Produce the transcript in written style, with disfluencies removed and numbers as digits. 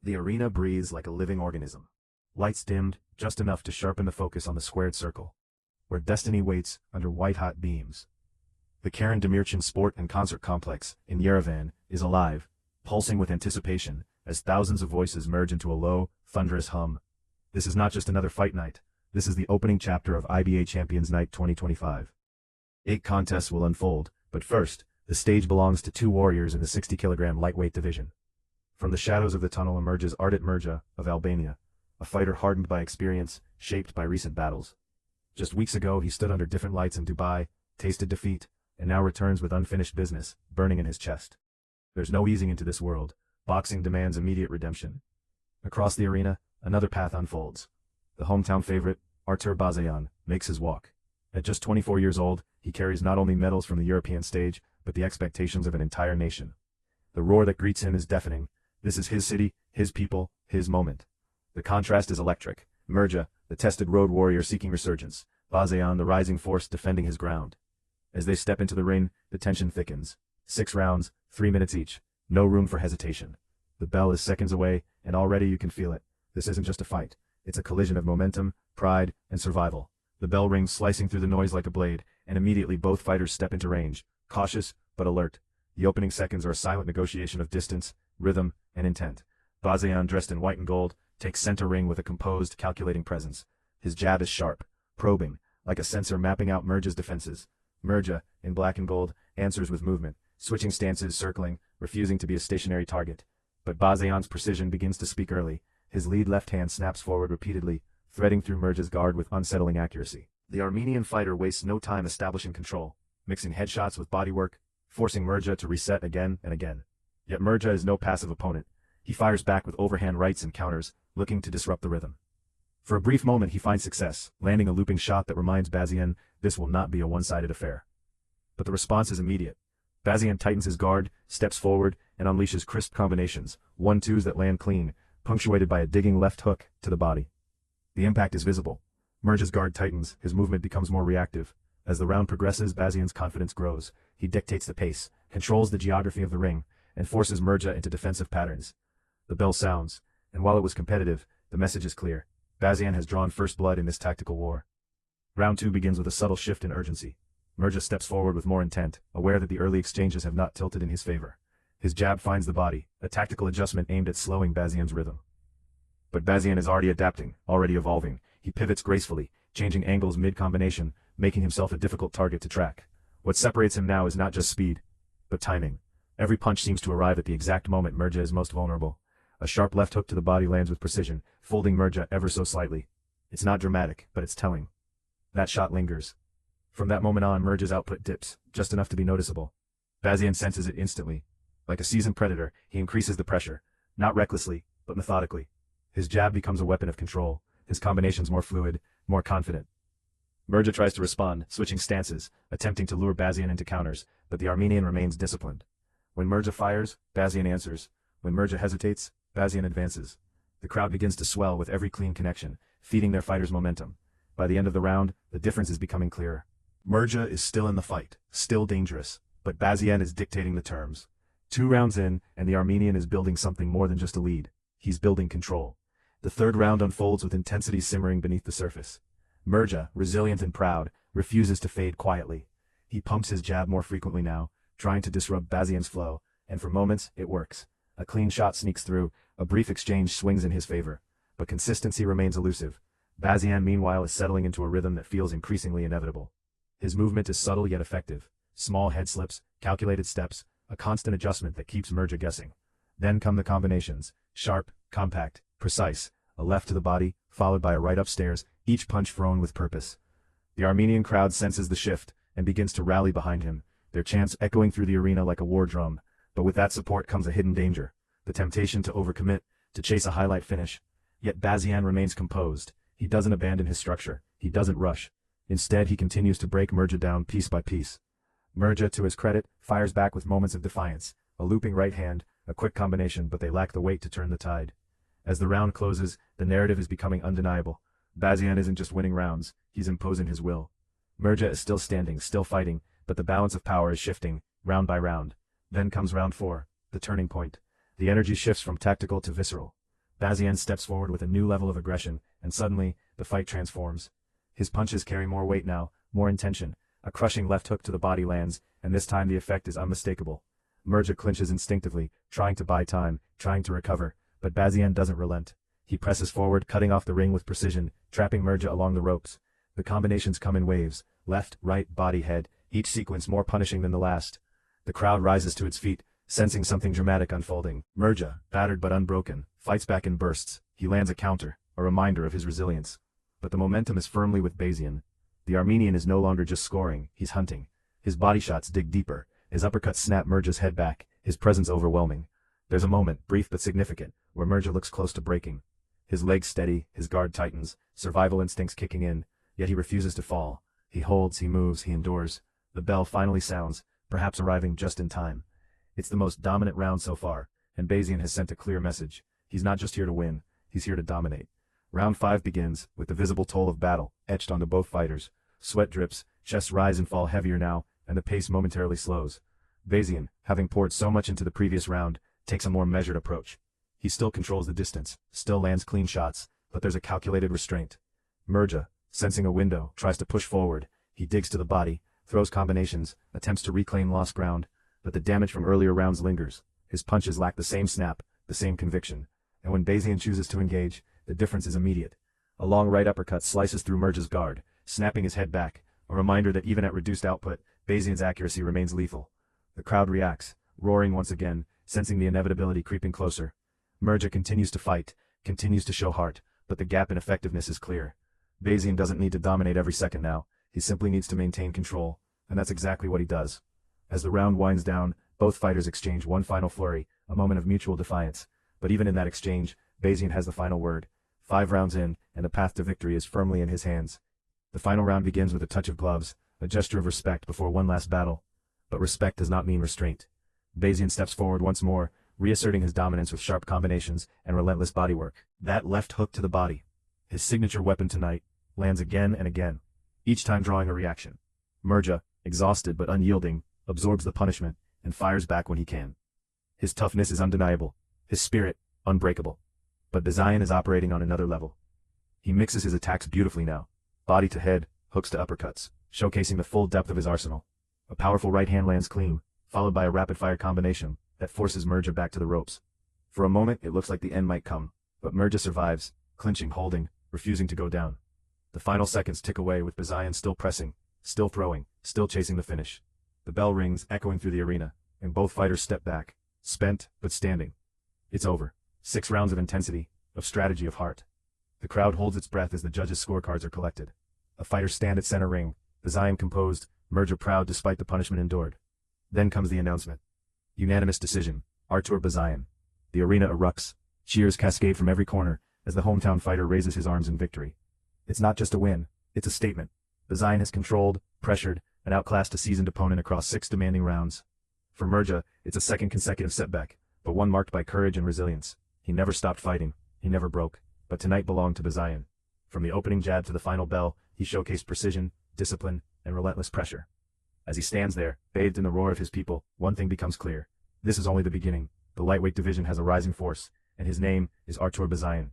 The arena breathes like a living organism. Lights dimmed, just enough to sharpen the focus on the squared circle, where destiny waits under white-hot beams. The Karen Demirchin Sport and Concert Complex in Yerevan is alive, pulsing with anticipation, as thousands of voices merge into a low, thunderous hum. This is not just another fight night. This is the opening chapter of IBA Champions Night 2025. 8 contests will unfold, but first, the stage belongs to 2 warriors in the 60-kilogram lightweight division. From the shadows of the tunnel emerges Ardit Murja of Albania, a fighter hardened by experience, shaped by recent battles. Just weeks ago he stood under different lights in Dubai, tasted defeat, and now returns with unfinished business, burning in his chest. There's no easing into this world. Boxing demands immediate redemption. Across the arena, another path unfolds. The hometown favorite, Artur Bazeyan, makes his walk. At just 24 years old, he carries not only medals from the European stage, but the expectations of an entire nation. The roar that greets him is deafening. This is his city, his people, his moment. The contrast is electric. Murja, the tested road warrior seeking resurgence. Bazeyan, the rising force defending his ground. As they step into the ring, the tension thickens. 6 rounds, 3 minutes each. No room for hesitation. The bell is seconds away, and already you can feel it. This isn't just a fight. It's a collision of momentum, pride, and survival. The bell rings, slicing through the noise like a blade, and immediately both fighters step into range, cautious but alert. The opening seconds are a silent negotiation of distance, rhythm, and intent. Bazeyan, dressed in white and gold, takes center ring with a composed, calculating presence. His jab is sharp, probing, like a sensor mapping out Murja's defenses. Murja, in black and gold, answers with movement, switching stances, circling, refusing to be a stationary target. But Bazeyan's precision begins to speak early. His lead left hand snaps forward repeatedly, threading through Murja's guard with unsettling accuracy. The Armenian fighter wastes no time establishing control, mixing headshots with bodywork, forcing Murja to reset again and again. Yet Murja is no passive opponent. He fires back with overhand rights and counters, looking to disrupt the rhythm. For a brief moment he finds success, landing a looping shot that reminds Bazeyan this will not be a one-sided affair. But the response is immediate. Bazeyan tightens his guard, steps forward, and unleashes crisp combinations, 1-2s that land clean, punctuated by a digging left hook to the body. The impact is visible. Murja's guard tightens, his movement becomes more reactive. As the round progresses, Bazeyan's confidence grows. He dictates the pace, controls the geography of the ring, and forces Murja into defensive patterns. The bell sounds, and while it was competitive, the message is clear. Bazeyan has drawn first blood in this tactical war. Round 2 begins with a subtle shift in urgency. Murja steps forward with more intent, aware that the early exchanges have not tilted in his favor. His jab finds the body, a tactical adjustment aimed at slowing Bazeyan's rhythm. But Bazeyan is already adapting, already evolving. He pivots gracefully, changing angles mid-combination, making himself a difficult target to track. What separates him now is not just speed, but timing. Every punch seems to arrive at the exact moment Murja is most vulnerable. A sharp left hook to the body lands with precision, folding Murja ever so slightly. It's not dramatic, but it's telling. That shot lingers. From that moment on, Murja's output dips, just enough to be noticeable. Bazeyan senses it instantly. Like a seasoned predator, he increases the pressure, not recklessly, but methodically. His jab becomes a weapon of control, his combinations more fluid, more confident. Murja tries to respond, switching stances, attempting to lure Bazeyan into counters, but the Armenian remains disciplined. When Murja fires, Bazeyan answers. When Murja hesitates, Bazeyan advances. The crowd begins to swell with every clean connection, feeding their fighter's momentum. By the end of the round, the difference is becoming clearer. Murja is still in the fight, still dangerous, but Bazeyan is dictating the terms. 2 rounds in, and the Armenian is building something more than just a lead. He's building control. The 3rd round unfolds with intensity simmering beneath the surface. Murja, resilient and proud, refuses to fade quietly. He pumps his jab more frequently now, trying to disrupt Bazeyan's flow, and for moments, it works. A clean shot sneaks through, a brief exchange swings in his favor. But consistency remains elusive. Bazeyan, meanwhile, is settling into a rhythm that feels increasingly inevitable. His movement is subtle yet effective. Small head slips, calculated steps, a constant adjustment that keeps Murja guessing. Then come the combinations. Sharp, compact, precise. A left to the body, followed by a right upstairs, each punch thrown with purpose. The Armenian crowd senses the shift, and begins to rally behind him, their chants echoing through the arena like a war drum. But with that support comes a hidden danger. The temptation to overcommit, to chase a highlight finish. Yet Bazeyan remains composed. He doesn't abandon his structure. He doesn't rush. Instead, he continues to break Murja down piece by piece. Murja, to his credit, fires back with moments of defiance. A looping right hand, a quick combination, but they lack the weight to turn the tide. As the round closes, the narrative is becoming undeniable. Bazeyan isn't just winning rounds, he's imposing his will. Murja is still standing, still fighting, but the balance of power is shifting, round by round. Then comes round 4, the turning point. The energy shifts from tactical to visceral. Bazeyan steps forward with a new level of aggression, and suddenly, the fight transforms. His punches carry more weight now, more intention. A crushing left hook to the body lands, and this time the effect is unmistakable. Murja clinches instinctively, trying to buy time, trying to recover, but Bazeyan doesn't relent. He presses forward, cutting off the ring with precision, trapping Murja along the ropes. The combinations come in waves, left, right, body, head, each sequence more punishing than the last. The crowd rises to its feet, sensing something dramatic unfolding. Murja, battered but unbroken, fights back in bursts. He lands a counter, a reminder of his resilience. But the momentum is firmly with Bazeyan. The Armenian is no longer just scoring, he's hunting. His body shots dig deeper, his uppercuts snap Murja's head back, his presence overwhelming. There's a moment, brief but significant, where Murja looks close to breaking. His legs steady, his guard tightens, survival instincts kicking in, yet he refuses to fall. He holds, he moves, he endures. The bell finally sounds, perhaps arriving just in time. It's the most dominant round so far, and Bazeyan has sent a clear message. He's not just here to win, he's here to dominate. Round 5 begins, with the visible toll of battle, etched onto both fighters. Sweat drips, chests rise and fall heavier now, and the pace momentarily slows. Bazeyan, having poured so much into the previous round, takes a more measured approach. He still controls the distance, still lands clean shots, but there's a calculated restraint. Murja, sensing a window, tries to push forward. He digs to the body, throws combinations, attempts to reclaim lost ground, but the damage from earlier rounds lingers. His punches lack the same snap, the same conviction. And when Bazeyan chooses to engage, the difference is immediate. A long right uppercut slices through Murja's guard, snapping his head back, a reminder that even at reduced output, Bazeyan's accuracy remains lethal. The crowd reacts, roaring once again, sensing the inevitability creeping closer. Murja continues to fight, continues to show heart, but the gap in effectiveness is clear. Bazeyan doesn't need to dominate every second now, he simply needs to maintain control, and that's exactly what he does. As the round winds down, both fighters exchange one final flurry, a moment of mutual defiance. But even in that exchange, Bazeyan has the final word. 5 rounds in, and the path to victory is firmly in his hands. The final round begins with a touch of gloves, a gesture of respect before one last battle. But respect does not mean restraint. Bazeyan steps forward once more, reasserting his dominance with sharp combinations and relentless bodywork. That left hook to the body, his signature weapon tonight, lands again and again, each time drawing a reaction. Murja, exhausted but unyielding, absorbs the punishment and fires back when he can. His toughness is undeniable, his spirit unbreakable. But Bazeyan is operating on another level. He mixes his attacks beautifully now, body to head, hooks to uppercuts, showcasing the full depth of his arsenal. A powerful right hand lands clean, followed by a rapid-fire combination that forces Murja back to the ropes. For a moment it looks like the end might come, but Murja survives, clinching, holding, refusing to go down. The final seconds tick away with Bazeyan still pressing, still throwing, still chasing the finish. The bell rings, echoing through the arena, and both fighters step back, spent but standing. It's over. 6 rounds of intensity, of strategy, of heart. The crowd holds its breath as the judges' scorecards are collected. A fighters stand at center ring, Bazeyan composed, Murja proud despite the punishment endured. Then comes the announcement. Unanimous decision, Artur Bazeyan. The arena erupts, cheers cascade from every corner, as the hometown fighter raises his arms in victory. It's not just a win, it's a statement. Bazeyan has controlled, pressured, and outclassed a seasoned opponent across 6 demanding rounds. For Murja, it's a second consecutive setback, but one marked by courage and resilience. He never stopped fighting, he never broke, but tonight belonged to Bazeyan. From the opening jab to the final bell, he showcased precision, discipline, and relentless pressure. As he stands there, bathed in the roar of his people, one thing becomes clear. This is only the beginning. The lightweight division has a rising force, and his name is Artur Bazeyan.